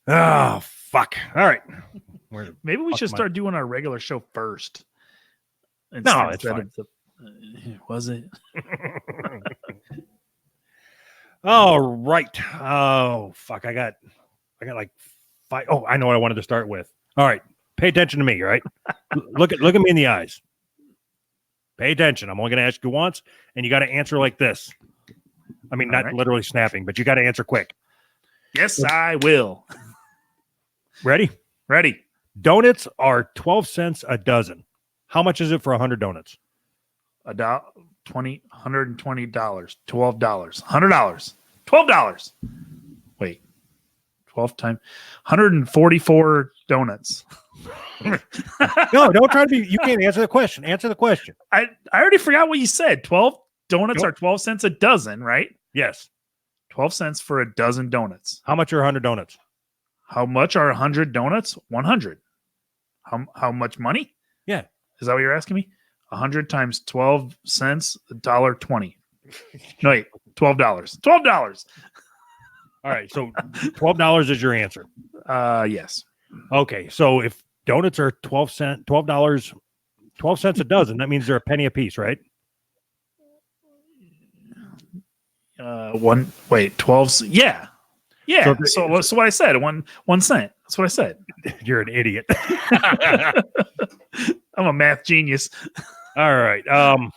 Oh, fuck. All right. Maybe we should start doing our regular show first. No, it's fine. Was it? All right. Oh, fuck. I got like 5. Oh, I know what I wanted to start with. All right. Pay attention to me, all right? Look at me in the eyes. Pay attention. I'm only going to ask you once, and you got to answer like this. I mean, not literally snapping, but you got to answer quick. Yes, I will. Ready? Ready. Donuts are 12 cents a dozen. How much is it for 100 donuts? $120, $12, $100, $12. Wait, 12 times 144 donuts. No, don't try to be. You can't answer the question. Answer the question. I already forgot what you said. 12 donuts are 12 cents a dozen, right? Yes. 12 cents for a dozen donuts. How much are 100 donuts? How much are 100 donuts? 100. How much money? Yeah. Is that what you're asking me? 100 times 12 cents, $1.20. No, wait, $12. $12. All right, so $12 is your answer. Yes. Okay, so if donuts are $12 a dozen, that means they're a penny a piece, right? 12. Yeah. Yeah. So what I said, 1 cent. That's what I said. You're an idiot. I'm a math genius. All right. I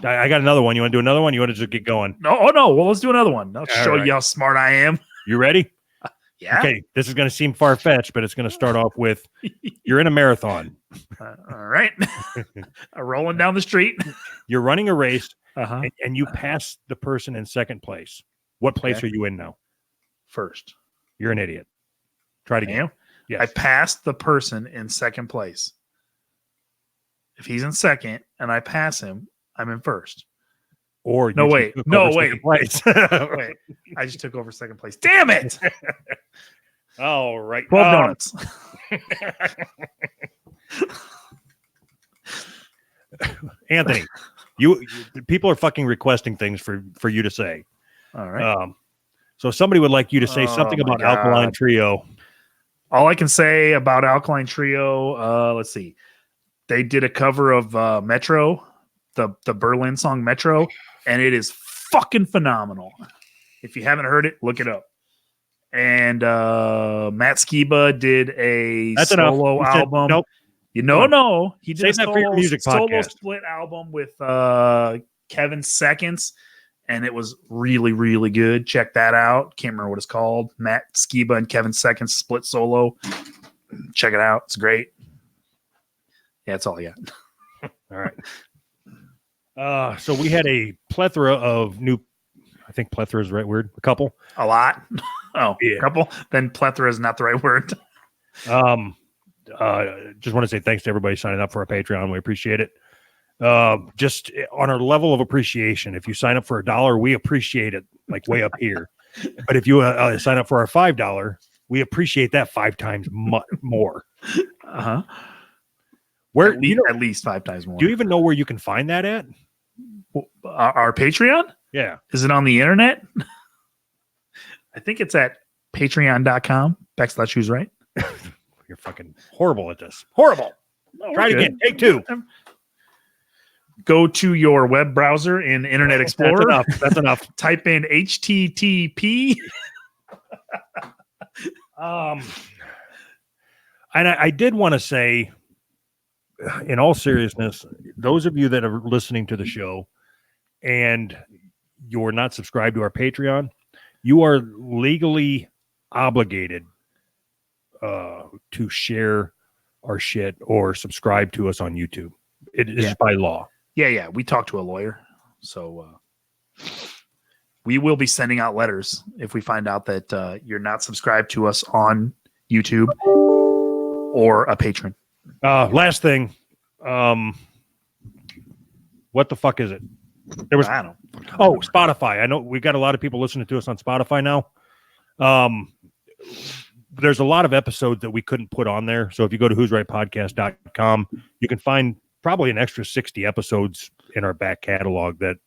got another one. You want to do another one? You want to just get going? No. Well, let's do another one. I'll show you how smart I am. You ready? Yeah. Okay. This is going to seem far-fetched, but it's going to start off with you're in a marathon. All right. Rolling down the street. You're running a race, and you pass the person in second place. What place are you in now? First. You're an idiot. Try it again. Yes. I passed the person in second place. If he's in second and I pass him, I'm in first. Or wait. Place. Wait. I just took over second place. Damn it! All right. 12 donuts. Anthony, you people are fucking requesting things for you to say. All right. So somebody would like you to say something about Alkaline Trio. All I can say about Alkaline Trio, let's see. They did a cover of Metro, the Berlin song Metro, and it is fucking phenomenal. If you haven't heard it, look it up. And Matt Skiba did a solo album. Nope. No. He did Save a solo split album with Kevin Seconds, and it was really, really good. Check that out. Can't remember what it's called. Matt Skiba and Kevin Seconds split solo. Check it out. It's great. Yeah, that's all I got. All right. So we had a plethora of new. I think plethora is the right word. A couple. A lot. Oh, yeah. A couple. Then plethora is not the right word. Just want to say thanks to everybody signing up for our Patreon. We appreciate it. Just on our level of appreciation, if you sign up for $1, we appreciate it like way up here. But if you sign up for our $5, we appreciate that 5 times more. Where at least 5 times more. Do you even know where you can find that at? Our Patreon? Yeah. Is it on the internet? I think it's at patreon.com/who's right. You're fucking horrible at this. Horrible. No, try it again. Take 2. Go to your web browser in Internet Explorer. That's enough. Type in HTTP. And I did want to say, in all seriousness, those of you that are listening to the show and you're not subscribed to our Patreon, you are legally obligated to share our shit or subscribe to us on YouTube. It is by law. Yeah. We talked to a lawyer. So we will be sending out letters if we find out that you're not subscribed to us on YouTube or a patron. Last thing. What the fuck is it? There was Spotify. I know we got a lot of people listening to us on Spotify now. There's a lot of episodes that we couldn't put on there. So if you go to who'srightpodcast.com, you can find probably an extra 60 episodes in our back catalog that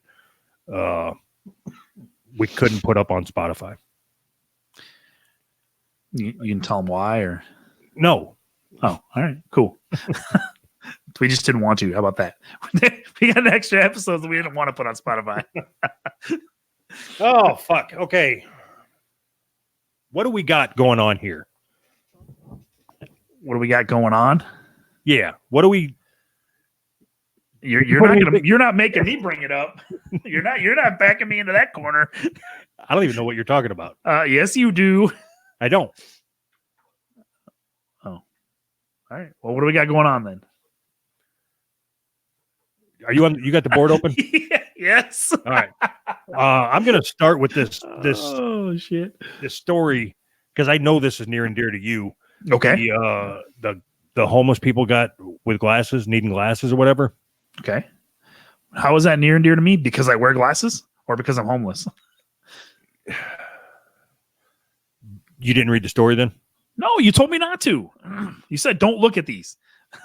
we couldn't put up on Spotify. You can tell them why, or No. oh, all right, cool. We just didn't want to. How about that? We got an extra episode that we didn't want to put on Spotify. Oh, fuck. Okay. What do we got going on here? What do we got going on? Yeah. What do we? You're not making me bring it up. You're not backing me into that corner. I don't even know what you're talking about. Yes, you do. I don't. Oh, all right. Well, what do we got going on then? Are you on? You got the board open? Yes. All right. I'm going to start with this Oh shit. this story because I know this is near and dear to you. Okay. The homeless people got with glasses, needing glasses or whatever. Okay. How is that near and dear to me? Because I wear glasses or because I'm homeless? You didn't read the story then? No, you told me not to. You said don't look at these.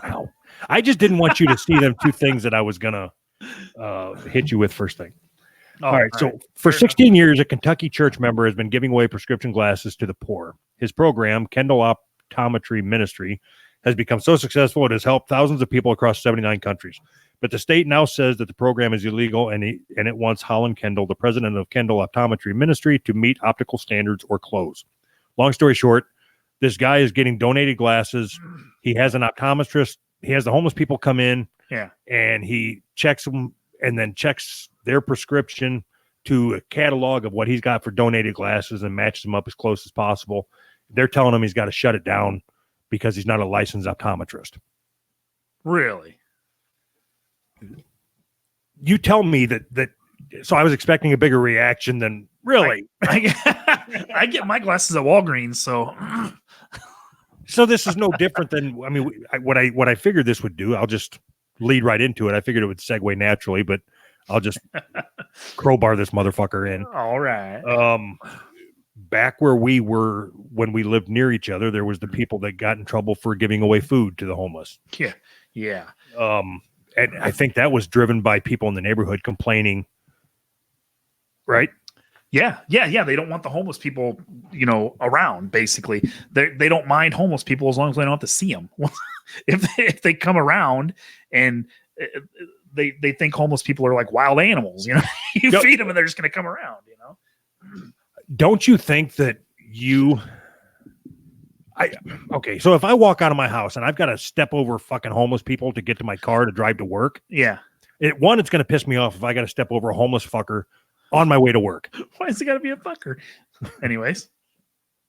Wow. I just didn't want you to see them two things that I was going to hit you with first thing. All right. So for 16 years, a Kentucky church member has been giving away prescription glasses to the poor. His program, Kendall Optometry Ministry, has become so successful it has helped thousands of people across 79 countries. But the state now says that the program is illegal and it wants Holland Kendall, the president of Kendall Optometry Ministry, to meet optical standards or close. Long story short, this guy is getting donated glasses. He has an optometrist. He has the homeless people come in, and he checks them and then checks their prescription to a catalog of what he's got for donated glasses and matches them up as close as possible. They're telling him he's got to shut it down because he's not a licensed optometrist. Really? You tell me that so I was expecting a bigger reaction than really. I get my glasses at Walgreens, so So this is no different than, I mean, what I figured this would do. I'll just lead right into it. I figured it would segue naturally, but I'll just crowbar this motherfucker in. All right. Back where we were when we lived near each other, there was the people that got in trouble for giving away food to the homeless. Yeah. And I think that was driven by people in the neighborhood complaining, right? Yeah. They don't want the homeless people, around. Basically, they don't mind homeless people as long as they don't have to see them. if they come around and they think homeless people are like wild animals, you feed them and they're just going to come around. Don't you think that okay, so if I walk out of my house and I've got to step over fucking homeless people to get to my car to drive to work, yeah, it's going to piss me off if I got to step over a homeless fucker on my way to work. Why is it got to be a fucker? Anyways,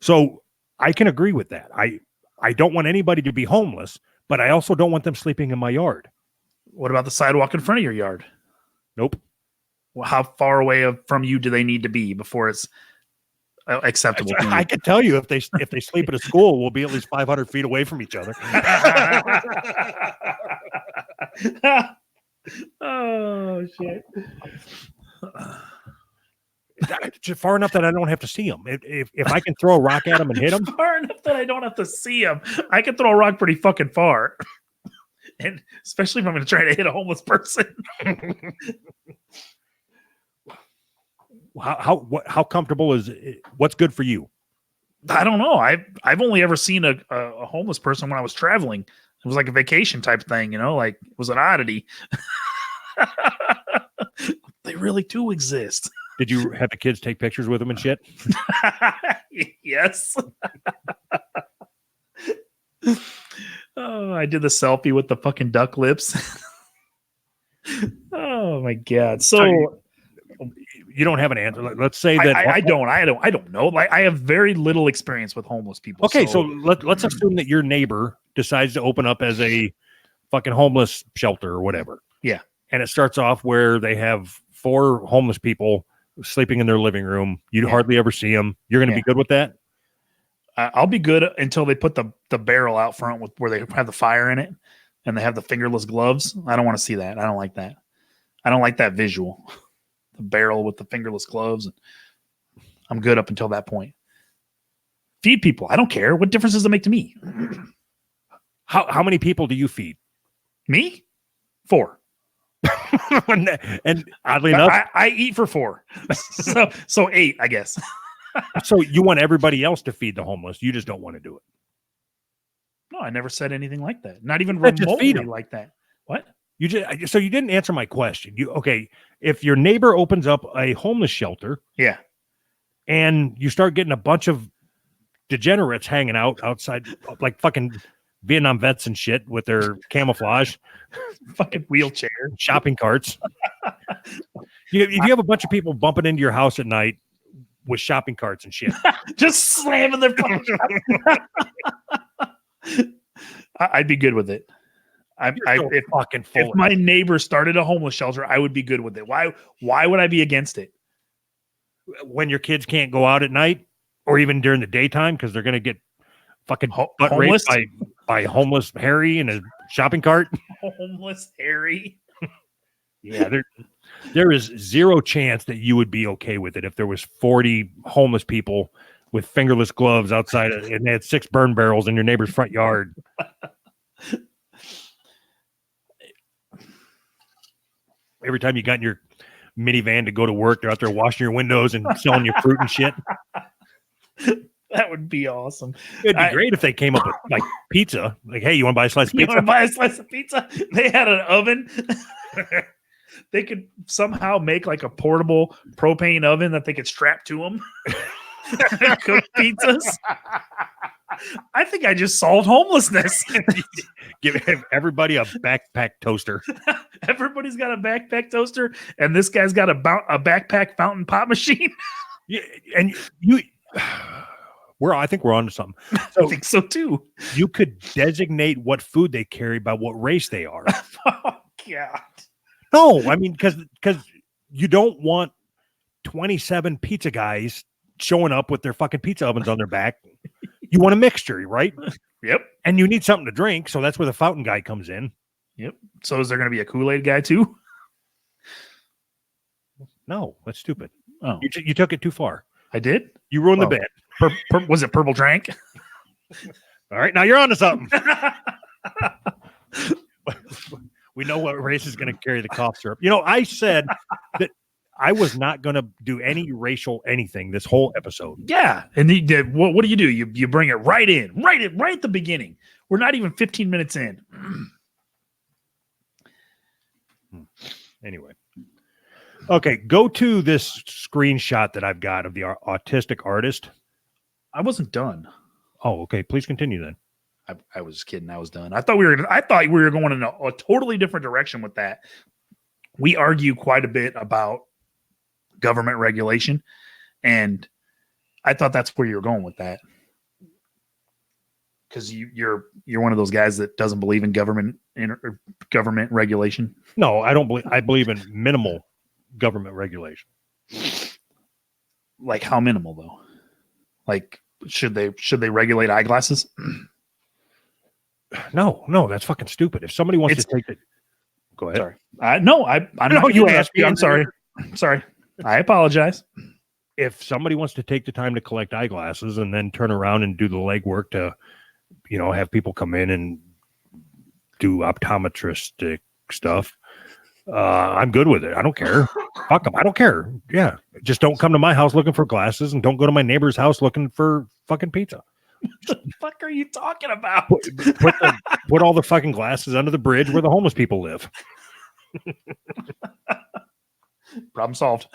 so I can agree with that. I don't want anybody to be homeless, but I also don't want them sleeping in my yard. What about the sidewalk in front of your yard? Nope. Well, how far away from you do they need to be before it's acceptable? I can tell you if they sleep at a school, we'll be at least 500 feet away from each other. Oh shit! Far enough that I don't have to see them. If I can throw a rock at them and hit them, far enough that I don't have to see them, I can throw a rock pretty fucking far. And especially if I'm going to try to hit a homeless person. How comfortable is it? What's good for you? I don't know. I've only ever seen a homeless person when I was traveling. It was like a vacation type thing, like it was an oddity. They really do exist. Did you have the kids take pictures with them and shit? Yes. Oh, I did the selfie with the fucking duck lips. Oh my god! So you don't have an answer. Let's say that I don't know. Like I have very little experience with homeless people. Okay, so let's assume that your neighbor decides to open up as a fucking homeless shelter or whatever. Yeah, and it starts off where they have 4 homeless people sleeping in their living room. You'd hardly ever see them. You're going to be good with that? I'll be good until they put the barrel out front where they have the fire in it and they have the fingerless gloves. I don't want to see that. I don't like that. I don't like that visual. The barrel with the fingerless gloves. I'm good up until that point. Feed people. I don't care. What difference does it make to me? How many people do you feed? Me? 4. And oddly enough, I eat for 4. So 8, I guess. So you want everybody else to feed the homeless. You just don't want to do it. No, I never said anything like that. Not even Just feed remotely 'em. like that. What? So you didn't answer my question. If your neighbor opens up a homeless shelter Yeah. and you start getting a bunch of degenerates hanging out outside like fucking Vietnam vets and shit with their camouflage Fucking wheelchair. shopping carts. If you have a bunch of people bumping into your house at night with shopping carts and shit. Just slamming their fucking I'd be good with it. If Fucking full. my neighbor started a homeless shelter, I would be good with it. Why would I be against it? When your kids can't go out at night or even during the daytime because they're going to get fucking butt raped by homeless Harry in a shopping cart. Homeless Harry. Yeah, there is zero chance that you would be okay with it if there was 40 homeless people with fingerless gloves outside and they had 6 burn barrels in your neighbor's front yard. Every time you got in your minivan to go to work, they're out there washing your windows and selling you fruit and shit. That would be awesome. It'd be great if they came up with like pizza. Like, hey, you want to buy a slice of You pizza? want to buy a slice of pizza? They had an oven. They could somehow make like a portable propane oven that they could strap to them and cook pizzas. I think I just solved homelessness. Give everybody a backpack toaster. Everybody's got a backpack toaster, and this guy's got a backpack fountain pop machine. Yeah, and I think we're on to something. I think so too. You could designate what food they carry by what race they are. Oh God. No, I mean, because you don't want 27 pizza guys showing up with their fucking pizza ovens on their back. You want a mixture, right? Yep. And you need something to drink, so that's where the fountain guy comes in. Yep. So is there going to be a Kool-Aid guy too? No, that's stupid. Oh, You took it too far. I did? You ruined the bet. Was it Purple Drank? All right, now you're on to something. We know what race is going to carry the cough syrup. I said that I was not going to do any racial anything this whole episode. Yeah. And what do? You bring it right at the beginning. We're not even 15 minutes in. Anyway. Okay, go to this screenshot that I've got of the autistic artist. I wasn't done. Oh, okay. Please continue then. I was kidding. I was done. I thought we were going in a totally different direction with that. We argue quite a bit about government regulation, and I thought that's where you were going with that. Because you're one of those guys that doesn't believe in government regulation. No, I don't believe. I believe in minimal government regulation. Like how minimal though? Like should they regulate eyeglasses? No, that's fucking stupid. If somebody wants to take it, go ahead. Sorry, I'm not. You asked me. I'm sorry. Sorry, I apologize. If somebody wants to take the time to collect eyeglasses and then turn around and do the legwork to, have people come in and do optometristic stuff, I'm good with it. I don't care. Fuck them. I don't care. Yeah, just don't come to my house looking for glasses and don't go to my neighbor's house looking for fucking pizza. What the fuck are you talking about? Put all the fucking glasses under the bridge where the homeless people live. Problem solved.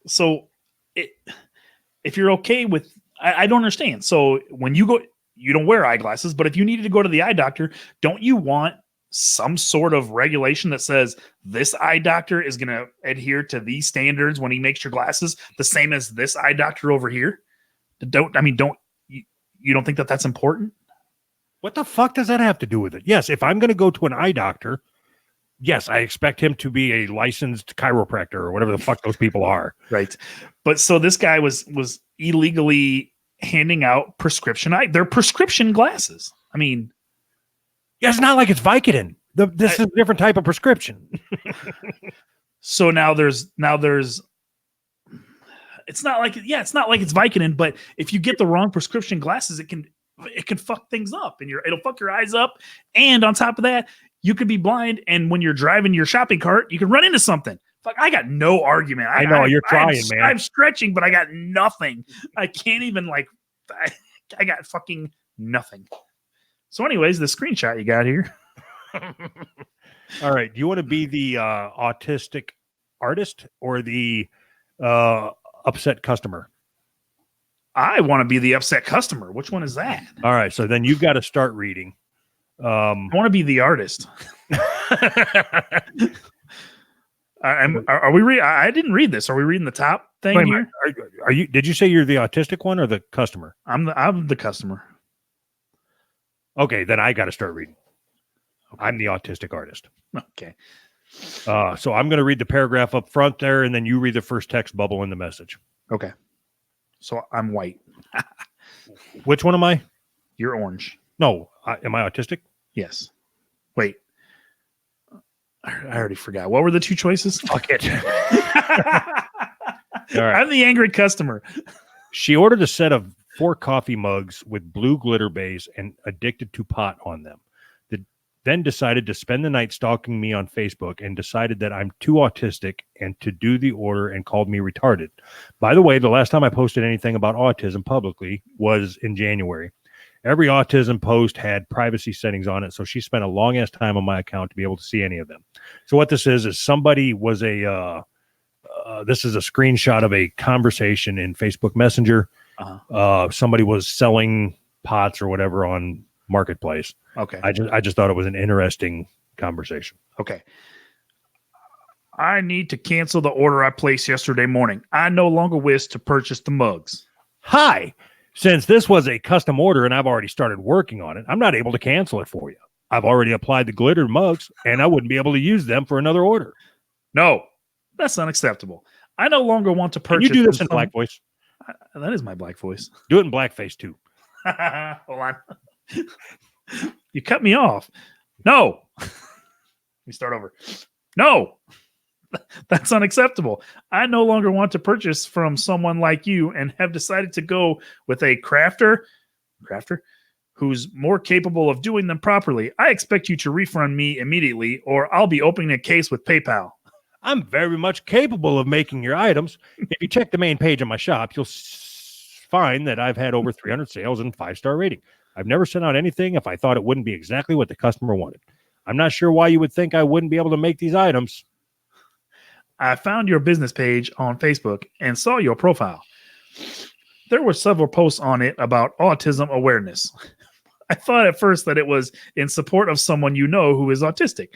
So, if you're okay with, I don't understand. So when you go, you don't wear eyeglasses, but if you needed to go to the eye doctor, don't you want some sort of regulation that says this eye doctor is going to adhere to these standards when he makes your glasses, the same as this eye doctor over here? You don't think that that's important? What the fuck does that have to do with it? Yes, if I'm going to go to an eye doctor, yes, I expect him to be a licensed chiropractor or whatever the fuck those people are. Right. But so this guy was illegally handing out they're prescription glasses. I mean, yeah, it's not like it's Vicodin. This is a different type of prescription. So now there's it's not like it's Vicodin, but if you get the wrong prescription glasses, it can fuck things up and it'll fuck your eyes up. And on top of that, you could be blind. And when you're driving your shopping cart, you can run into something. Fuck, I got no argument. I know, you're trying, man. I'm stretching, but I got nothing. I can't even like. I got fucking nothing. So, anyways, the screenshot you got here. All right. Do you want to be the autistic artist or the upset customer? I want to be the upset customer. Which one is that? All right. So then you've got to start reading. I want to be the artist. Are we? I didn't read this. Are we reading the top thing Wait, here? are you? Did you say you're the autistic one or the customer? I'm the customer. Okay, then I got to start reading. I'm the autistic artist. Okay. So I'm going to read the paragraph up front there, and then you read the first text bubble in the message. Okay. So I'm white. Which one am I? You're orange. No, am I autistic? Yes. Wait. I already forgot. What were the two choices? Fuck it. All right. I'm the angry customer. She ordered a set of 4 coffee mugs with blue glitter base and addicted to pot on them. Then decided to spend the night stalking me on Facebook and decided that I'm too autistic and to do the order and called me retarded. By the way, the last time I posted anything about autism publicly was in January. Every autism post had privacy settings on it, so she spent a long ass time on my account to be able to see any of them. So what this is somebody was this is a screenshot of a conversation in Facebook Messenger. Somebody was selling pots or whatever on Marketplace. Okay. I just thought it was an interesting conversation. Okay. I need to cancel the order I placed yesterday morning. I no longer wish to purchase the mugs. Hi. Since this was a custom order and I've already started working on it, I'm not able to cancel it for you. I've already applied the glitter mugs and I wouldn't be able to use them for another order. No, that's unacceptable. I no longer want to purchase. Can you do this in black voice? That is my black voice. Do it in blackface too. Hold on. You cut me off. No. Let me start over. No. That's unacceptable. I no longer want to purchase from someone like you and have decided to go with a crafter who's more capable of doing them properly. I expect you to refund me immediately or I'll be opening a case with PayPal. I'm very much capable of making your items. If you check the main page of my shop, you'll find that I've had over 300 sales and 5-star rating. I've never sent out anything if I thought it wouldn't be exactly what the customer wanted. I'm not sure why you would think I wouldn't be able to make these items. I found your business page on Facebook and saw your profile. There were several posts on it about autism awareness. I thought at first that it was in support of someone you know who is autistic,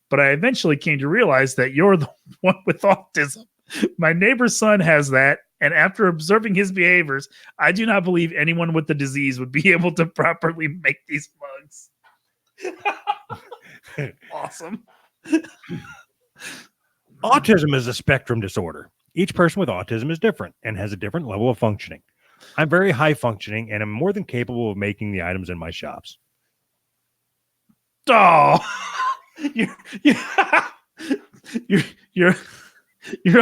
but I eventually came to realize that you're the one with autism. My neighbor's son has that, and after observing his behaviors, I do not believe anyone with the disease would be able to properly make these mugs. Awesome. Autism is a spectrum disorder. Each person with autism is different and has a different level of functioning. I'm very high functioning and I'm more than capable of making the items in my shops. Oh, you're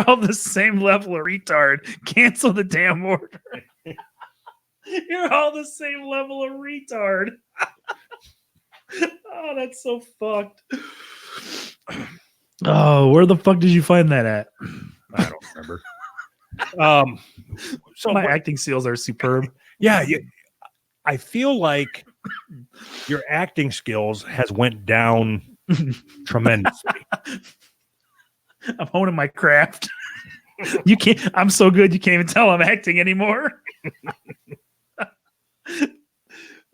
all the same level of retard. Cancel the damn order. You're all the same level of retard. Oh, that's so fucked. Oh, where the fuck did you find that at? I don't remember. So my acting skills are superb. Yeah, I feel like your acting skills has went down tremendously. I'm honing my craft. You can't. I'm so good. You can't even tell I'm acting anymore.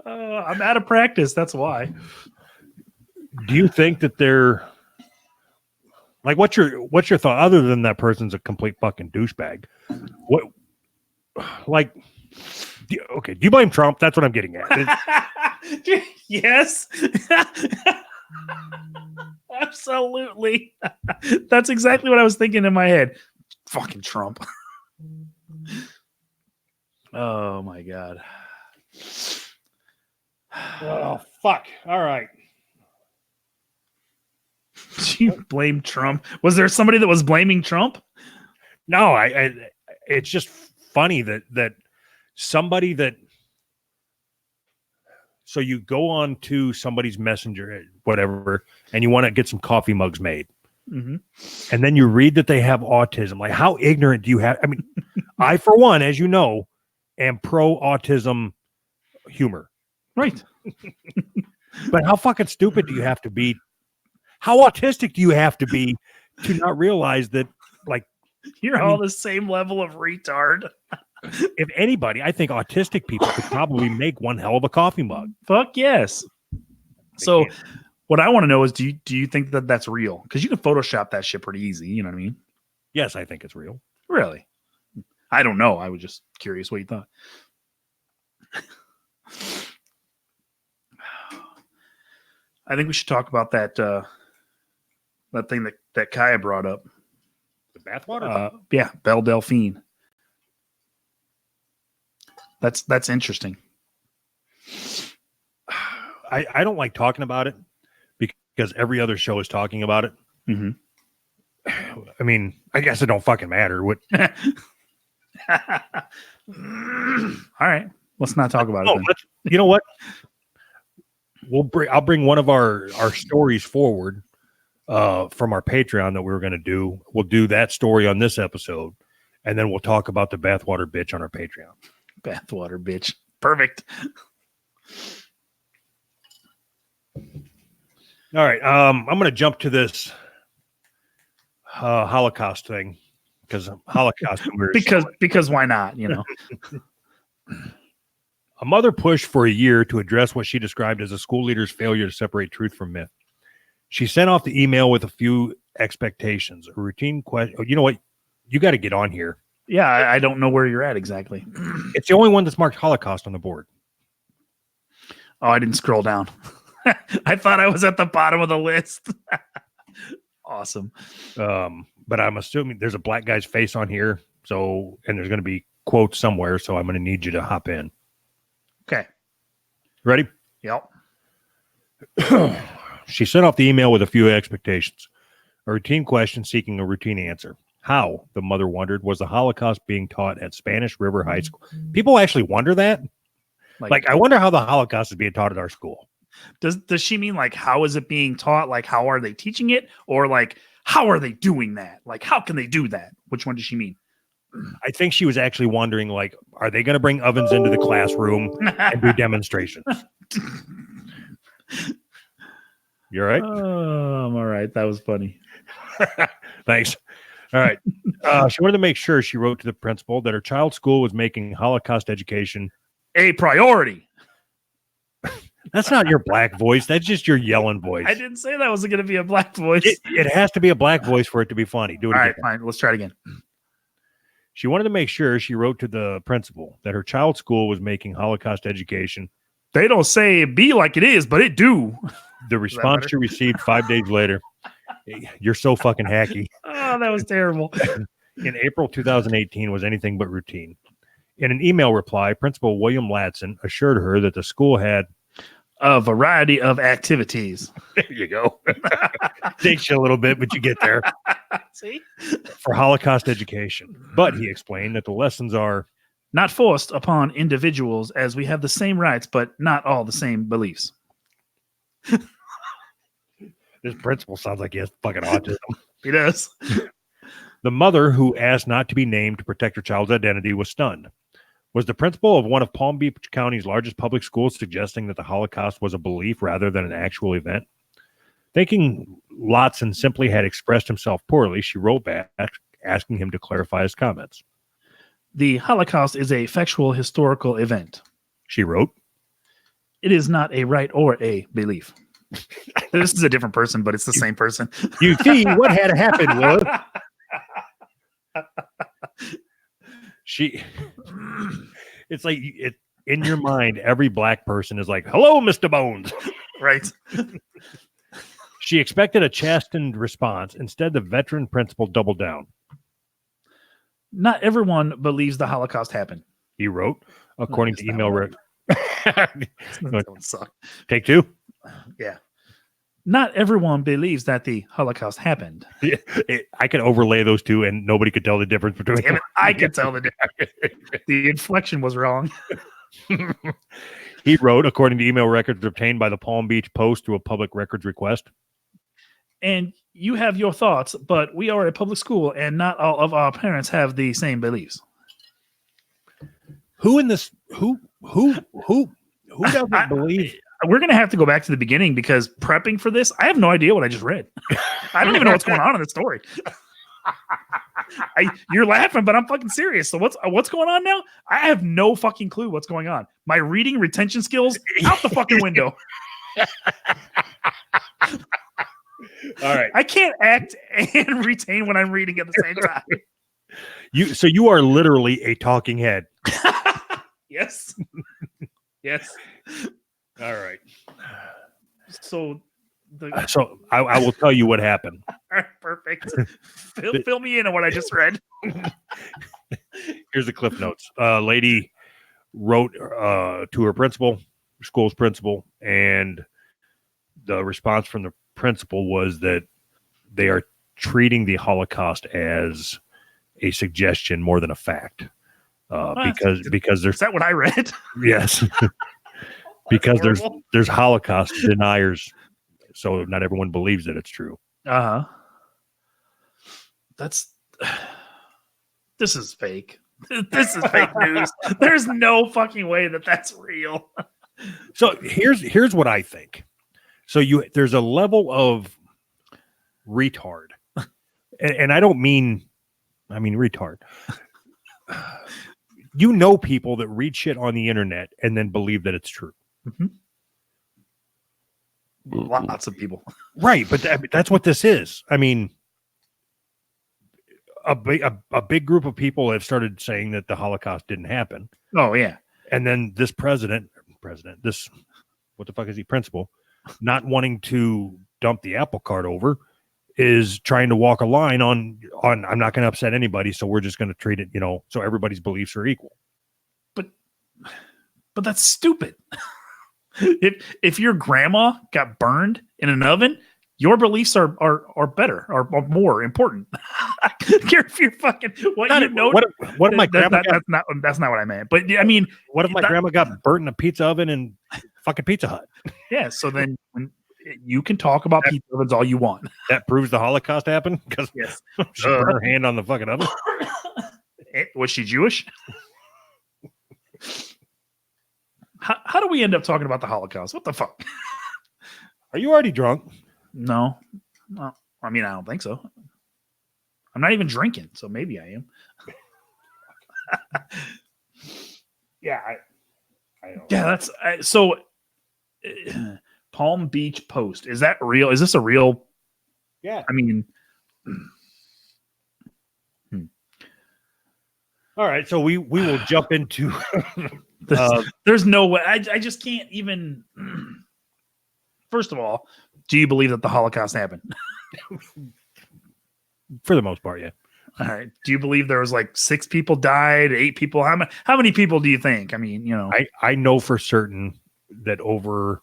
I'm out of practice. That's why. Do you think that they're like what's your thought other than that person's a complete fucking douchebag? What like do you blame Trump? That's what I'm getting at. Yes. Absolutely. That's exactly what I was thinking in my head. Fucking Trump. Oh my God. Oh fuck. All right. You blame Trump? Was there somebody that was blaming Trump? No, I it's just funny that somebody that so you go on to somebody's messenger, whatever, and you want to get some coffee mugs made. Mm-hmm. And then you read that they have autism. Like, how ignorant do you have? I mean, I, for one, as you know, am pro autism humor. Right. But how fucking stupid do you have to be? How autistic do you have to be to not realize that, like, You're I all mean- the same level of retard. if anybody, I think autistic people could probably make one hell of a coffee mug. Fuck yes. They So can't. what I want to know is, do you think that that's real? Because you can Photoshop that shit pretty easy. You know what I mean? Yes, I think it's real. Really? I don't know. I was just curious what you thought. I think we should talk about that that thing that Kaya brought up. The bathwater? Yeah, Belle Delphine. That's interesting. I don't like talking about it because every other show is talking about it. Mm-hmm. I mean, I guess it don't fucking matter. What? All right, let's not talk about it. No, Then. you know what? I'll bring one of our stories forward from our Patreon that we were going to do. We'll do that story on this episode, and then we'll talk about the bathwater bitch on our Patreon. Bathwater bitch. Perfect. All right. I'm going to jump to this Holocaust thing because Holocaust because why not? You know. A mother pushed for a year to address what she described as a school leader's failure to separate truth from myth. She sent off the email with a few expectations, a routine question. Oh, you know what? You got to get on here. Yeah, I don't know where you're at exactly. It's the only one that's marked Holocaust on the board. Oh, I didn't scroll down. I thought I was at the bottom of the list. Awesome. But I'm assuming there's a black guy's face on here. So, and there's going to be quotes somewhere. So I'm going to need you to hop in. Okay. Ready? Yep. She sent off the email with a few expectations. A routine question seeking a routine answer. How, the mother wondered, was the Holocaust being taught at Spanish River High School? People actually wonder that. Like, I wonder how the Holocaust is being taught at our school. Does she mean like how is it being taught? Like how are they teaching it? Or like how are they doing that? Like how can they do that? Which one does she mean? I think she was actually wondering, like, are they going to bring ovens into the classroom and do demonstrations? You're right. I'm all right. That was funny. Thanks. All right. She wanted to make sure, she wrote to the principal, that her child's school was making Holocaust education A priority. That's not your black voice. That's just your yelling voice. I didn't say that was going to be a black voice. It has to be a black voice for it to be funny. Do it All again. right, fine. Let's try it again. She wanted to make sure, she wrote to the principal, that her child's school was making Holocaust education. They don't say it be like it is, but it do. The response she received 5 days later, you're so fucking hacky, Oh, that was terrible. in April 2018 was anything but routine. In an email reply, Principal William Latson assured her that the school had A variety of activities. there you go. Takes you a little bit, but you get there. See? For Holocaust education. But he explained that the lessons are Not forced upon individuals as we have the same rights, but not all the same beliefs. this principal sounds like he has fucking autism. He does. The mother, who asked not to be named to protect her child's identity, was stunned. Was the principal of one of Palm Beach County's largest public schools suggesting that the Holocaust was a belief rather than an actual event? Thinking Latson simply had expressed himself poorly, she wrote back asking him to clarify his comments. The Holocaust is a factual historical event. She wrote, It is not a right or a belief. This is a different person, but it's the same person. "You see, what had happened was..." It's like in your mind, every black person is like, "Hello, Mr. Bones." Right. She expected a chastened response. Instead, the veteran principal doubled down. Not everyone believes the Holocaust happened. He wrote, according to email. Don't suck. Take two. Yeah. Not everyone believes that the Holocaust happened. I could overlay those two, and nobody could tell the difference between Damn it, I can tell the difference. The inflection was wrong. He wrote, according to email records obtained by the Palm Beach Post through a public records request. And you have your thoughts, but we are a public school, and not all of our parents have the same beliefs. Who in this? Who doesn't believe? We're going to have to go back to the beginning because prepping for this, I have no idea what I just read. I don't even know what's going on in the story. You're laughing, but I'm fucking serious. So what's going on now? I have no fucking clue what's going on. My reading retention skills out the fucking window. All right. I can't act and retain when I'm reading at the same time. You are literally a talking head. Yes. Yes. All right. So I will tell you what happened. All right, perfect. Fill me in on what I just read. Here's the cliff notes. Lady wrote to her principal, school's principal, and the response from the principal was that they are treating the Holocaust as a suggestion more than a fact. Because there's Is that what I read? yes. Because there's Holocaust deniers, so not everyone believes that it's true. Uh-huh. This is fake. This is fake news. There's no fucking way that that's real. So here's what I think. So there's a level of retard, and I don't mean retard. You know people that read shit on the internet and then believe that it's true. Mm-hmm. Lots of people. Right, but that's what this is. I mean, a big group of people have started saying that the Holocaust didn't happen. Oh, yeah. And then this president, this, what the fuck is he, principal, not wanting to dump the apple cart over, is trying to walk a line on I'm not going to upset anybody, so we're just going to treat it, so everybody's beliefs are equal. But that's stupid. If your grandma got burned in an oven, your beliefs are better, are more important. I don't care if you're fucking what if my grandma that's not what I meant. But I mean, what if my grandma got burnt in a pizza oven in fucking Pizza Hut? Yeah, so then you can talk about pizza ovens all you want. That proves the Holocaust happened because yes, she burned her hand on the fucking oven. Was she Jewish? How do we end up talking about the Holocaust? What the fuck? Are you already drunk? No. Well, I mean, I don't think so. I'm not even drinking, so maybe I am. Yeah, I don't. Yeah, that's so. Palm Beach Post, is that real? Is this a real? Yeah. I mean, all right. So we will jump into. There's no way. I just can't even. First of all, do you believe that the Holocaust happened? For the most part, yeah. All right. Do you believe there was like 6 people died, 8 people? How many people do you think? I mean, I know for certain that over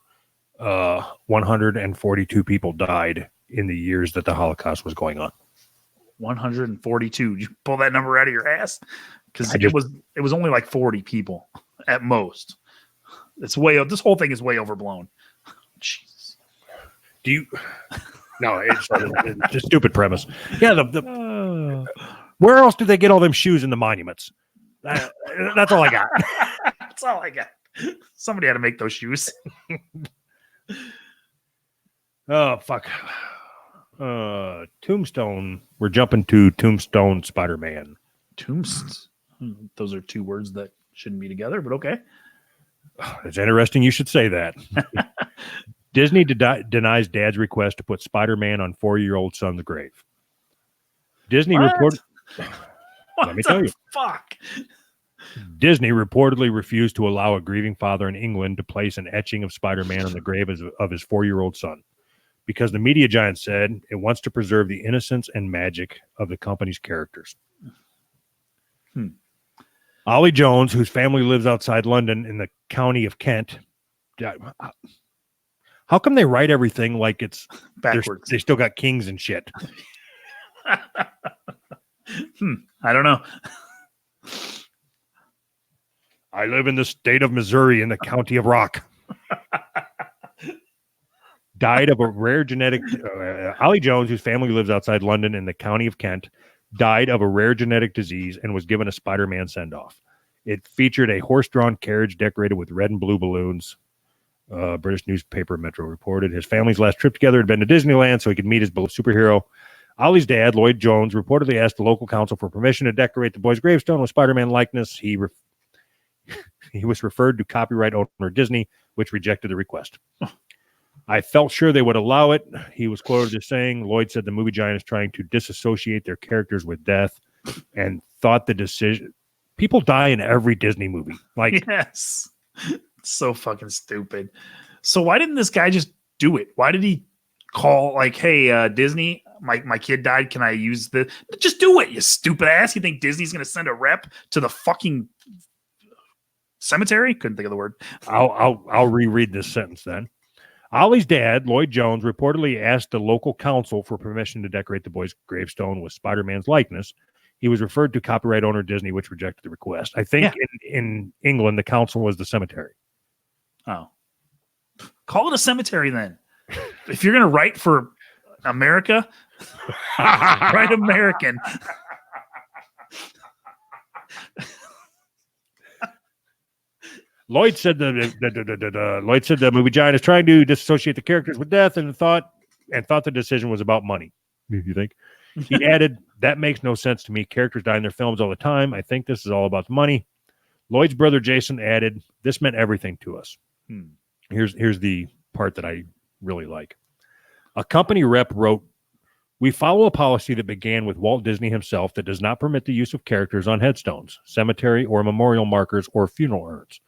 142 people died in the years that the Holocaust was going on. 142. Did you pull that number out of your ass? Because it was only like 40 people at most. It's this whole thing is way overblown. Jesus. Do you? No, it's a stupid premise. Yeah, where else do they get all them shoes in the monuments? That's all I got. That's all I got. Somebody had to make those shoes. Oh, fuck. Tombstone. We're jumping to Tombstone Spider-Man. Those are 2 words that shouldn't be together, but okay. It's interesting you should say that. Disney denies dad's request to put Spider-Man on 4-year-old son's grave. Disney reported. Let me tell you. Fuck. Disney reportedly refused to allow a grieving father in England to place an etching of Spider-Man on the grave of his 4-year-old son because the media giant said it wants to preserve the innocence and magic of the company's characters. Ollie Jones, whose family lives outside London in the county of Kent. How come they write everything like it's backwards? They still got kings and shit. I don't know. I live in the state of Missouri in the county of Rock. died of a rare genetic. Ollie Jones, whose family lives outside London in the county of Kent, died of a rare genetic disease and was given a Spider-Man send-off. It featured a horse-drawn carriage decorated with red and blue balloons. British newspaper Metro reported his family's last trip together had been to Disneyland so he could meet his beloved superhero. Ollie's dad, Lloyd Jones, reportedly asked the local council for permission to decorate the boy's gravestone with Spider-Man likeness. He was referred to copyright owner Disney, which rejected the request. I felt sure they would allow it. He was quoted as saying, Lloyd said the movie giant is trying to disassociate their characters with death and thought the decision. People die in every Disney movie. Like, yes. So fucking stupid. So why didn't this guy just do it? Why did he call like, hey, Disney, my kid died. Can I use the? Just do it, you stupid ass. You think Disney's going to send a rep to the fucking cemetery? Couldn't think of the word. I'll reread this sentence then. Ollie's dad, Lloyd Jones, reportedly asked the local council for permission to decorate the boy's gravestone with Spider-Man's likeness. He was referred to copyright owner Disney, which rejected the request. I think in England, the council was the cemetery. Oh. Call it a cemetery then. If you're going to write for America, write American. Lloyd said the movie giant is trying to disassociate the characters with death and thought the decision was about money. You think? He added, that makes no sense to me. Characters die in their films all the time. I think this is all about the money. Lloyd's brother Jason added, this meant everything to us. Here's the part that I really like. A company rep wrote, we follow a policy that began with Walt Disney himself that does not permit the use of characters on headstones, cemetery or memorial markers or funeral urns.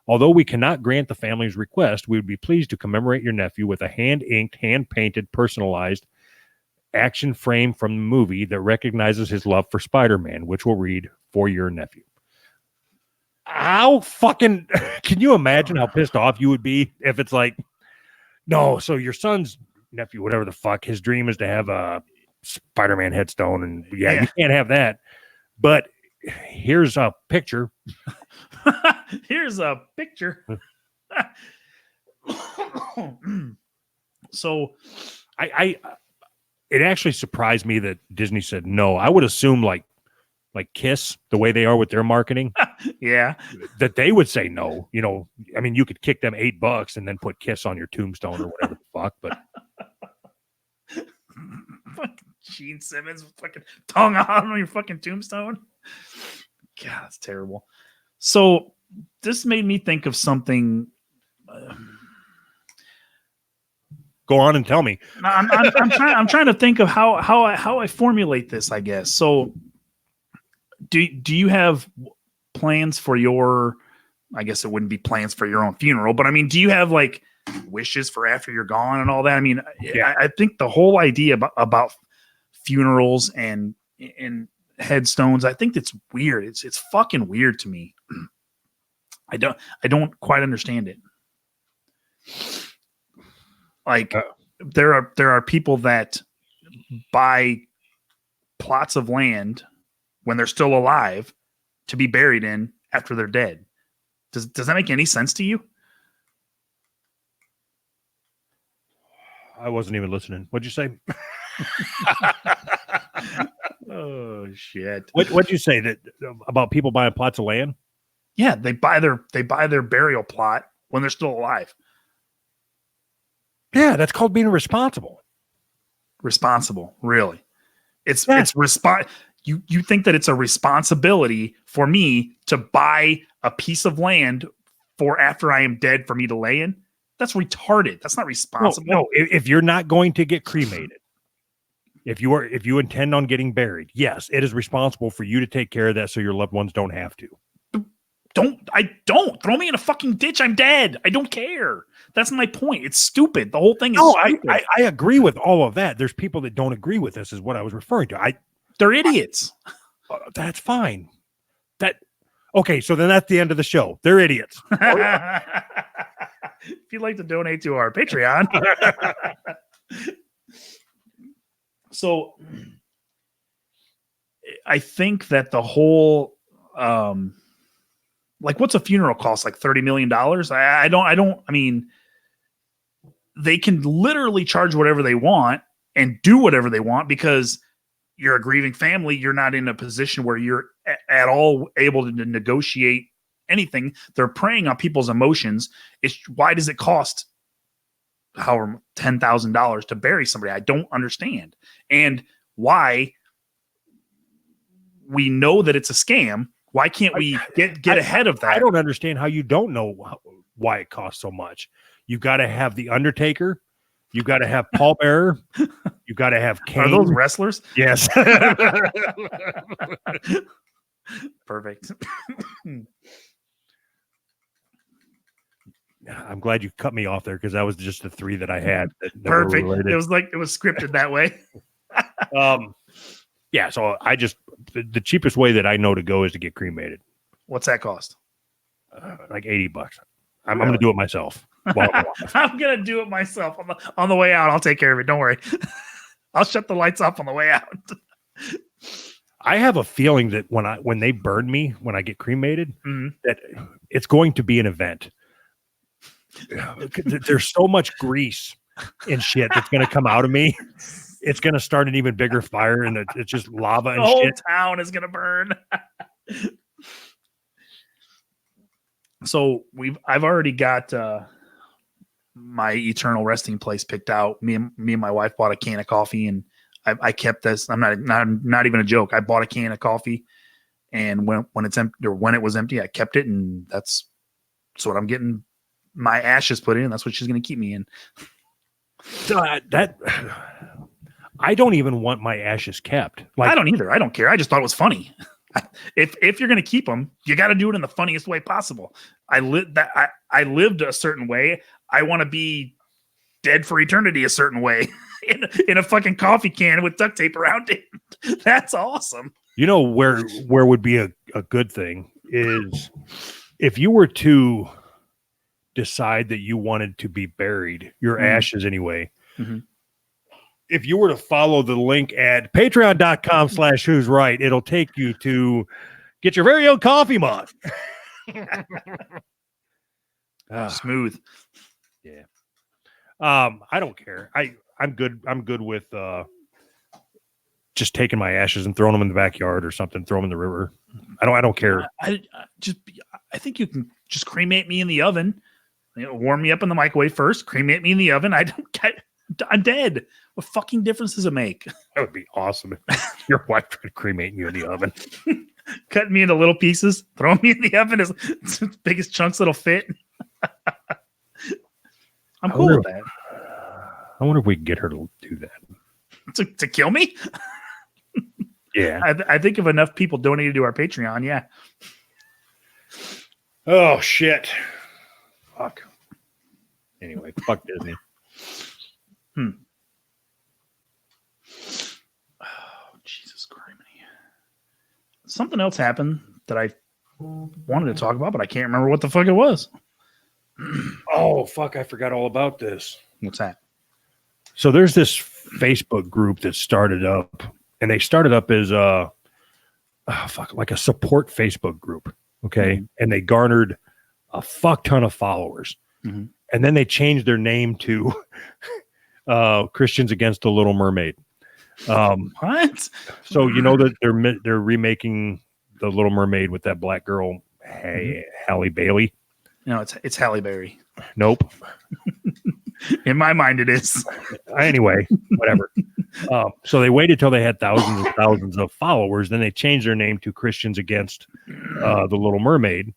Although we cannot grant the family's request, we would be pleased to commemorate your nephew with a hand-inked, hand-painted, personalized action frame from the movie that recognizes his love for Spider-Man, which will read, for your nephew. How fucking... Can you imagine how pissed off you would be if it's like, no, so your son's nephew, whatever the fuck, his dream is to have a Spider-Man headstone, and you can't have that. But here's a picture. Here's a picture. So I it actually surprised me that Disney said no. I would assume like Kiss, the way they are with their marketing, that they would say no. You know, I mean, you could kick them $8 and then put Kiss on your tombstone or whatever the fuck. But fucking Gene Simmons with fucking tongue on your fucking tombstone. God, that's terrible. So this made me think of something. Go on and tell me. I'm trying to think of how I formulate this, I guess. So do you have plans for your, I guess it wouldn't be plans for your own funeral, but I mean, do you have like wishes for after you're gone and all that? I mean, I think the whole idea about funerals and headstones, I think that's weird. It's fucking weird to me. I don't quite understand it. Like there are people that buy plots of land when they're still alive to be buried in after they're dead. Does that make any sense to you? I wasn't even listening. What'd you say? Oh shit! What'd you say that about people buying plots of land? Yeah, they buy their burial plot when they're still alive. Yeah, that's called being responsible. Responsible, really? It's You think that it's a responsibility for me to buy a piece of land for after I am dead for me to lay in? That's retarded. That's not responsible. No, if you're not going to get cremated, if you intend on getting buried, yes, it is responsible for you to take care of that so your loved ones don't have to. Don't throw me in a fucking ditch. I'm dead. I don't care. That's my point. It's stupid. The whole thing is stupid. I agree with all of that. There's people that don't agree with this is what I was referring to. They're idiots. That's fine. Okay, so then that's the end of the show. They're idiots. If you'd like to donate to our Patreon. So I think that the whole like what's a funeral cost? Like $30 million? I mean, they can literally charge whatever they want and do whatever they want because you're a grieving family. You're not in a position where you're at all able to negotiate anything. They're preying on people's emotions. Why does it cost however $10,000 to bury somebody? I don't understand. And why we know that it's a scam. Why can't we get ahead of that? I don't understand how you don't know why it costs so much. You got to have the Undertaker. You got to have Paul Bearer. You got to have Kane. Are those wrestlers? Yes. Perfect. I'm glad you cut me off there because that was just the three that I had. That Perfect. It was scripted that way. Yeah. So the cheapest way that I know to go is to get cremated. What's that cost? Like $80. I'm going to do it myself. I'm going to do it myself on the way out. I'll take care of it. Don't worry. I'll shut the lights off on the way out. I have a feeling that when they burn me, when I get cremated, Mm-hmm. that it's going to be an event. There's so much grease and shit that's going to come out of me. It's going to start an even bigger fire, and it's just lava and the whole shit. town is going to burn. So I've already got my eternal resting place picked out. Me and my wife bought a can of coffee, and I kept this. I'm not even a joke. I bought a can of coffee, and when it's empty, or when it was empty, I kept it, and that's what I'm getting my ashes put in. That's what she's going to keep me in. That I don't even want my ashes kept. I don't either. I don't care. I just thought it was funny. If you're going to keep them, you got to do it in the funniest way possible. I lived a certain way. I want to be dead for eternity a certain way in a fucking coffee can with duct tape around it. That's awesome. You know where would be a good thing is if you were to decide that you wanted to be buried, your ashes anyway. Mm-hmm. If you were to follow the link at patreon.com/who's right, it'll take you to get your very own coffee mug. Smooth. Yeah. I don't care. I'm good. I'm good with just taking my ashes and throwing them in the backyard or something, throw them in the river. I don't care. I think you can just cremate me in the oven. Warm me up in the microwave first, cremate me in the oven. I'm dead. What fucking difference does it make? That would be awesome if your wife tried to cremate you in the oven. Cut me into little pieces, throw me in the oven as biggest chunks that'll fit. I'm cool with that. I wonder if we can get her to do that. To kill me? Yeah. I think if enough people donated to our Patreon, yeah. Oh, shit. Fuck. Anyway, fuck Disney. Oh, Jesus Christ. Something else happened that I wanted to talk about, but I can't remember what the fuck it was. Oh, fuck. I forgot all about this. What's that? So there's this Facebook group that started up, and they started up as like a support Facebook group. Okay. Mm-hmm. And they garnered a fuck ton of followers. Mm-hmm. And then they changed their name to Christians Against the Little Mermaid. What? So you know that they're remaking the Little Mermaid with that black girl, Halle Bailey. No, it's Halle Berry. Nope. In my mind, it is. Anyway, whatever. So they waited till they had thousands and thousands of followers. Then they changed their name to Christians Against the Little Mermaid.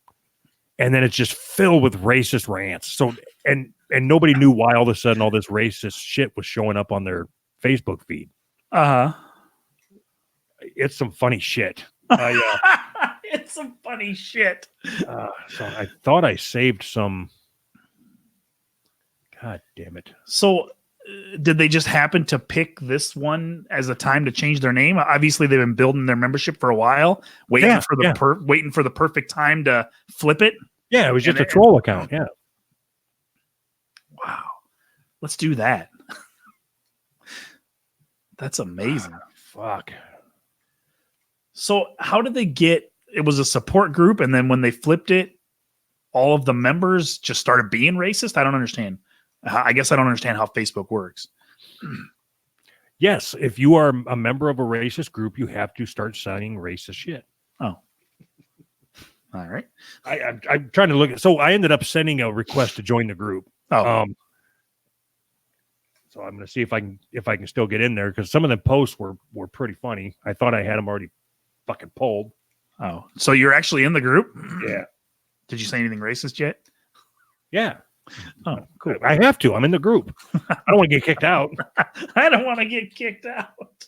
And then it's just filled with racist rants. So, and nobody knew why all of a sudden all this racist shit was showing up on their Facebook feed. It's some funny shit. It's some funny shit. So I thought I saved some. God damn it. So did they just happen to pick this one as a time to change their name? Obviously, they've been building their membership for a while, waiting for the perfect time to flip it. Yeah, it was just a troll account. Yeah. Wow. Let's do that. That's amazing. Fuck. So how did they get, it was a support group, and then when they flipped it, all of the members just started being racist? I don't understand. I guess I don't understand how Facebook works. Yes, if you are a member of a racist group, you have to start signing racist shit. Oh, all right. I'm trying to look at. So I ended up sending a request to join the group. Oh, So I'm going to see if I can still get in there because some of the posts were pretty funny. I thought I had them already fucking pulled. oh. So you're actually in the group? Yeah. Did you say anything racist yet? Yeah. Oh, cool. I have to. I'm in the group. I don't want to get kicked out. I don't want to get kicked out.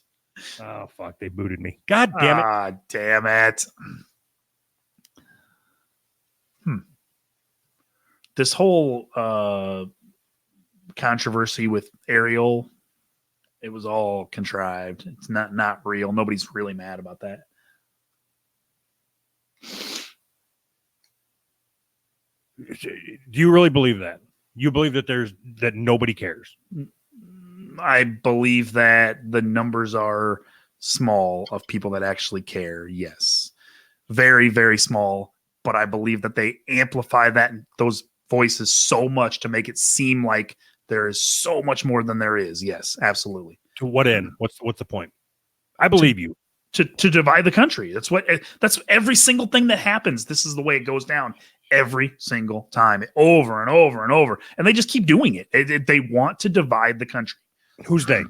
Oh fuck! They booted me. God damn it! Ah, damn it. This whole controversy with Ariel, it was all contrived. It's not real. Nobody's really mad about that. Do you really believe that? You believe that nobody cares? I believe that the numbers are small of people that actually care. Yes. Very, very small. But I believe that they amplify those voices so much to make it seem like there is so much more than there is. Yes, absolutely. To what end? What's the point? I believe you. To divide the country. That's every single thing that happens. This is the way it goes down every single time, over and over and over. And they just keep doing it. They want to divide the country. Who's they?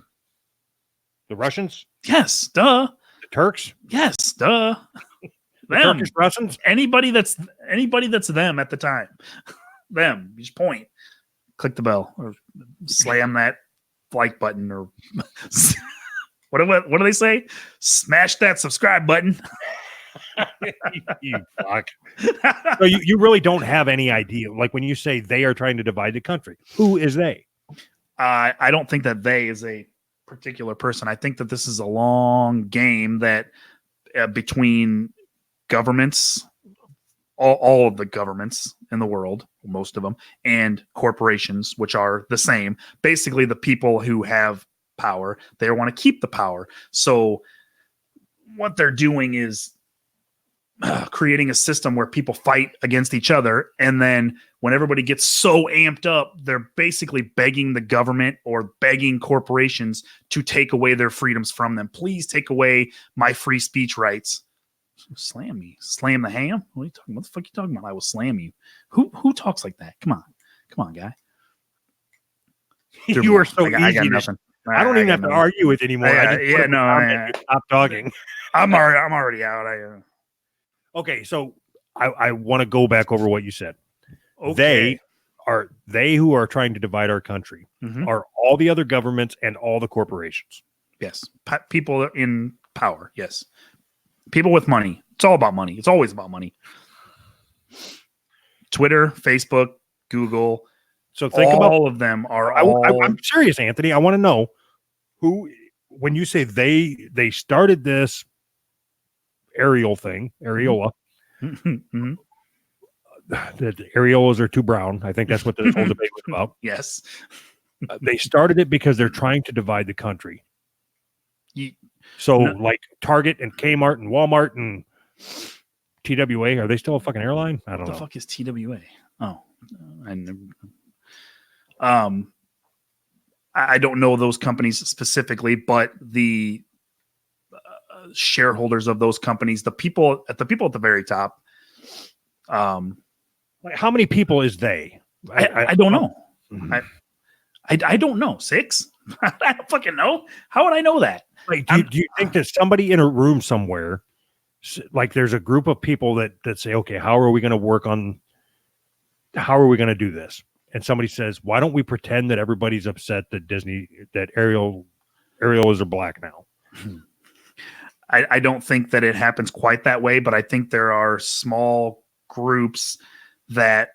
The Russians? Yes, duh. The Turks? Yes, duh. The Them. Turkish Russians? Anybody that's them at the time. Them. You just point. Click the bell or slam that like button or what do they say? Smash that subscribe button. You fuck. So you really don't have any idea. Like when you say they are trying to divide the country, who is they? I don't think that they is a particular person. I think that this is a long game that between governments, all of the governments in the world, most of them, and corporations, which are the same. Basically, the people who have power, they want to keep the power. So what they're doing is creating a system where people fight against each other. And then when everybody gets so amped up, they're basically begging the government or begging corporations to take away their freedoms from them. Please take away my free speech rights. Slam me. Slam the ham? What are you talking? What the fuck are you talking about? I will slam you. Who talks like that? Come on, guy. You are so I got easy. nothing. I don't even have to argue with anymore. Stop talking. I'm already out. Okay, so I want to go back over what you said. Okay. They who are trying to divide our country are all the other governments and all the corporations. Yes. People in power. Yes. People with money. It's all about money. It's always about money. Twitter, Facebook, Google. So think all about all of them are I'm serious, Anthony. I want to know who, when you say they started this Areola thing, Areola. Mhm. The areolas are too brown. I think that's what this whole debate was about. Yes. They started it because they're trying to divide the country. Like Target and Kmart and Walmart and TWA, are they still a fucking airline? I don't know. What the fuck is TWA? Oh, I don't know those companies specifically, but the shareholders of those companies, the people at the very top. Like how many people is they? I don't know. Mhm. I don't know. 6? I don't fucking know. How would I know that? Like, do you think that somebody in a room somewhere, like there's a group of people that say, okay, how are we going to do this? And somebody says, why don't we pretend that everybody's upset that Areolas are black now? I don't think that it happens quite that way, but I think there are small groups that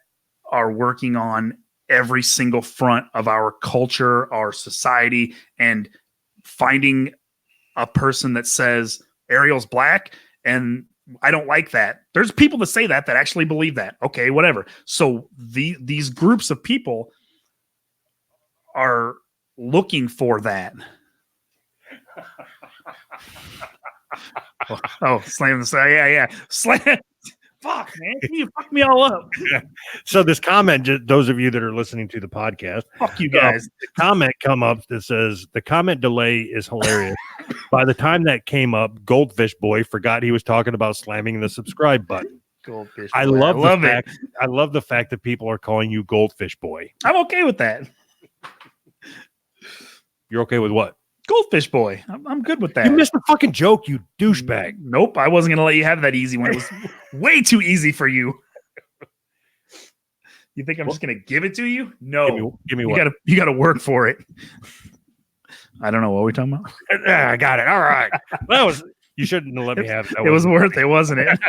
are working on every single front of our culture, our society, and finding a person that says Ariel's black and I don't like that. There's people that say that actually believe that. Okay, whatever. So these groups of people are looking for that. Oh, slam the side. Yeah. Slam. Fuck, man. You fucked me all up. So this comment, those of you that are listening to the podcast, Fuck you guys. the comment come up that says the comment delay is hilarious. By the time that came up, Goldfish Boy forgot he was talking about slamming the subscribe button. Goldfish. I Boy. love it. fact. I love the fact that people are calling you Goldfish Boy. I'm okay with that. You're okay with what? Goldfish Boy. I'm good with that. You missed the fucking joke, you douchebag. Nope. I wasn't gonna let you have that easy one. It was way too easy for you. You think I'm just gonna give it to you? No. Give me You what? you gotta work for it. I don't know what we're talking about. I got it. All right. That was. You shouldn't have let me have that. It was worth it, wasn't it?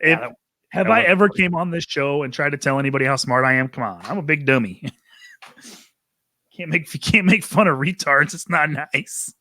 Yeah, Have that I was ever funny. came on this show and tried to tell anybody how smart I am? Come on, I'm a big dummy. Can't make fun of retards. It's not nice.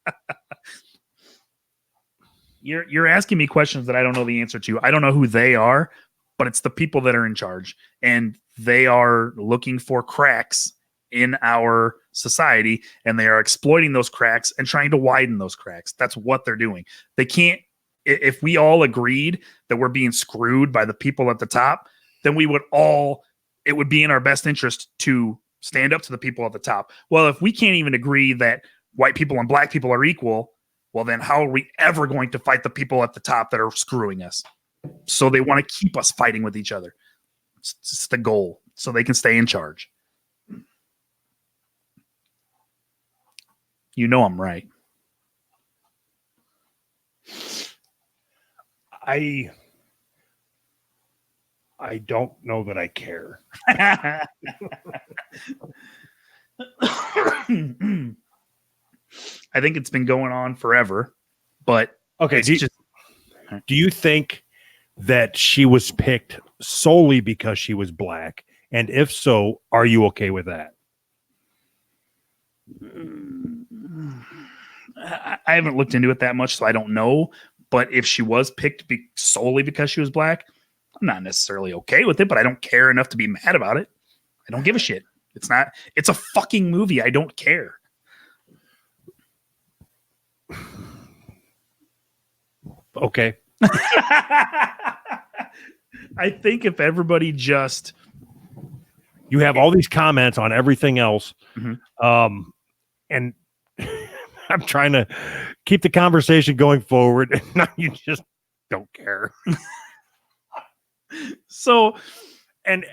You're asking me questions that I don't know the answer to. I don't know who they are, but it's the people that are in charge, and they are looking for cracks in our society, and they are exploiting those cracks and trying to widen those cracks. That's what they're doing. They can't. If we all agreed that we're being screwed by the people at the top, then it would be in our best interest to stand up to the people at the top. Well, if we can't even agree that white people and black people are equal, well, then how are we ever going to fight the people at the top that are screwing us? So they want to keep us fighting with each other. It's the goal, so they can stay in charge. You know I'm right. I don't know that I care. I think it's been going on forever, but Okay. it's just Do you think that she was picked solely because she was black? And if so, are you okay with that? I haven't looked into it that much, so I don't know. But if she was picked solely because she was black, I'm not necessarily okay with it, but I don't care enough to be mad about it. I don't give a shit. It's a fucking movie. I don't care. Okay. I think if everybody just You have all these comments on everything else. Mhm. And I'm trying to keep the conversation going forward. And now you just don't care. so And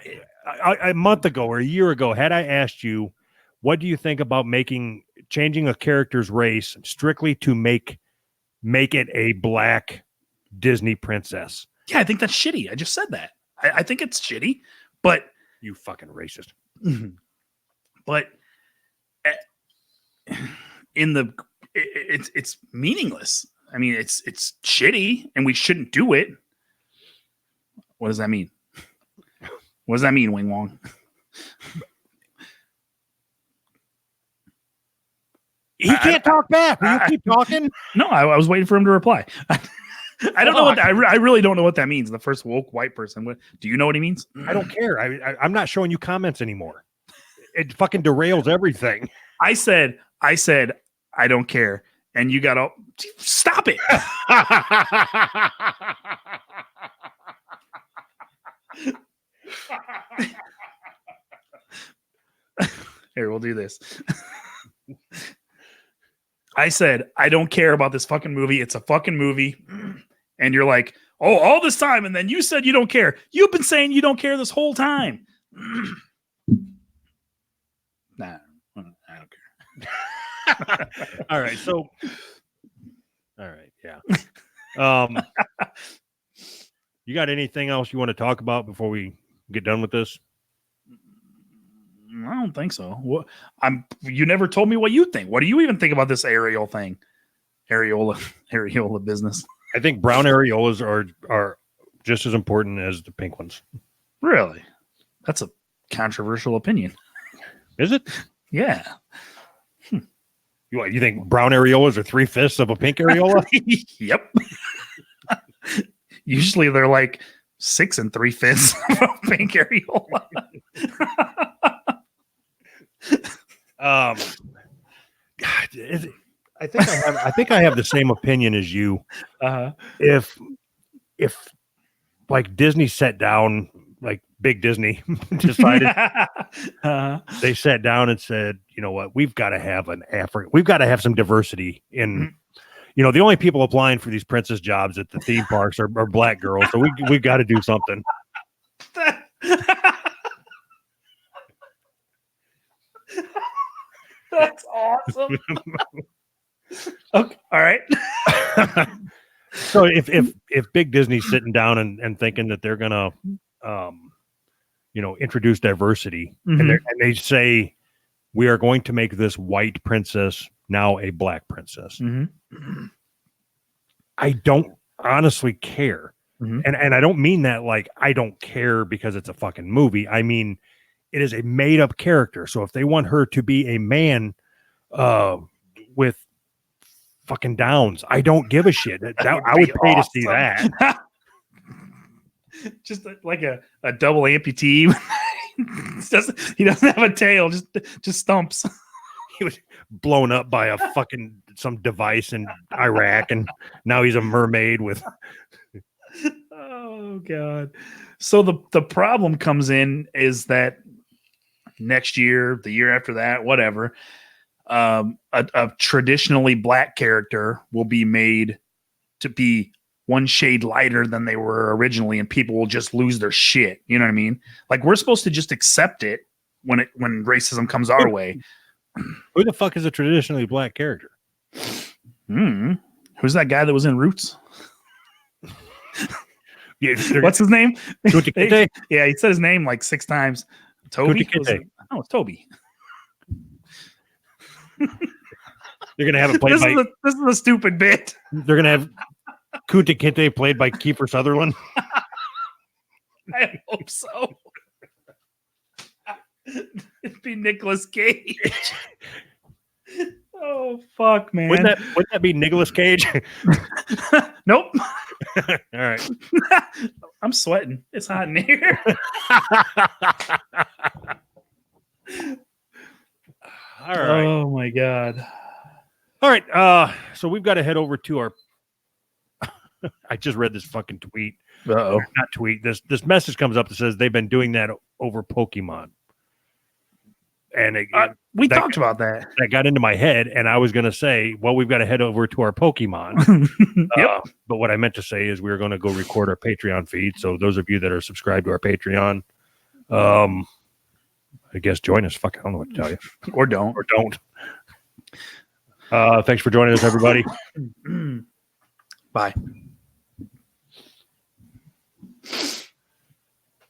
a month ago or a year ago, had I asked you, what do you think about changing a character's race strictly to make it a black Disney princess? yeah, I think that's shitty. I just said that. I think it's shitty, but You fucking racist. but it's meaningless. I mean, it's shitty, and we shouldn't do it. What does that mean? What does that mean, Wing Wong? He can't talk back. Will you keep talking? No, I was waiting for him to reply. I don't know what I really don't know what that means. The first woke white person. Do you know what he means? I don't care. I'm not showing you comments anymore. It fucking derails everything. I said, I don't care, and you got to stop it. Here, we'll do this. I said, I don't care about this fucking movie. It's a fucking movie. And you're like, oh, all this time. And then you said you don't care. You've been saying you don't care this whole time. Nah, I don't care. All right. So, all right. Yeah. You got anything else you want to talk about before we get done with this? I don't think so. What you never told me what you think. What do you even think about this Ariel thing? Areola business. I think brown areolas are just as important as the pink ones. Really? That's a controversial opinion. Is it? Yeah. You think brown areolas are 3/5 of a pink areola? Yep. Usually they're like 6 3/5 of a pink areola. God, I think I have the same opinion as you. Uh-huh. If like Disney sat down, like Big Disney decided they sat down and said, you know what, we've got to have we've got to have some diversity in, the only people applying for these princess jobs at the theme parks are black girls. So we've got to do something. That's awesome. Okay. All right. So if Big Disney's sitting down and thinking that they're gonna, introduce diversity, and they say we are going to make this white princess now a black princess, I don't honestly care, and I don't mean that like I don't care because it's a fucking movie. I mean it is a made up character. So if they want her to be a man, with fucking downs, I don't give a shit. I would pay to see that. Just like a double amputee. He doesn't have a tail, just stumps. He was blown up by a fucking some device in Iraq, and now he's a mermaid with. Oh God! So the problem comes in is that next year, the year after that, whatever, a traditionally black character will be made to be one shade lighter than they were originally, and people will just lose their shit. You know what I mean? Like we're supposed to just accept it when racism comes our way. Who the fuck is a traditionally black character? Who's that guy that was in Roots? Yeah, what's his name? Yeah, he said his name like 6 times. Toby? Oh, it's Toby. You're gonna have it played by. This is a stupid bit. They're gonna have Kunta Kinte played by Kiefer Sutherland. I hope so. It'd be Nicolas Cage. Oh fuck, man! Wouldn't that be Nicolas Cage? Nope. All right. I'm sweating. It's hot in here. All right. Oh my God. All right. So we've got to head over to our. I just read this fucking tweet. Uh-oh. Not tweet. This message comes up that says they've been doing that over Pokemon. And we talked about that. That got into my head, and I was going to say, well, we've got to head over to our Pokemon. Yep. But what I meant to say is we're going to go record our Patreon feed. So those of you that are subscribed to our Patreon, I guess join us. Fuck, I don't know what to tell you. Or don't. Thanks for joining us, everybody. Bye.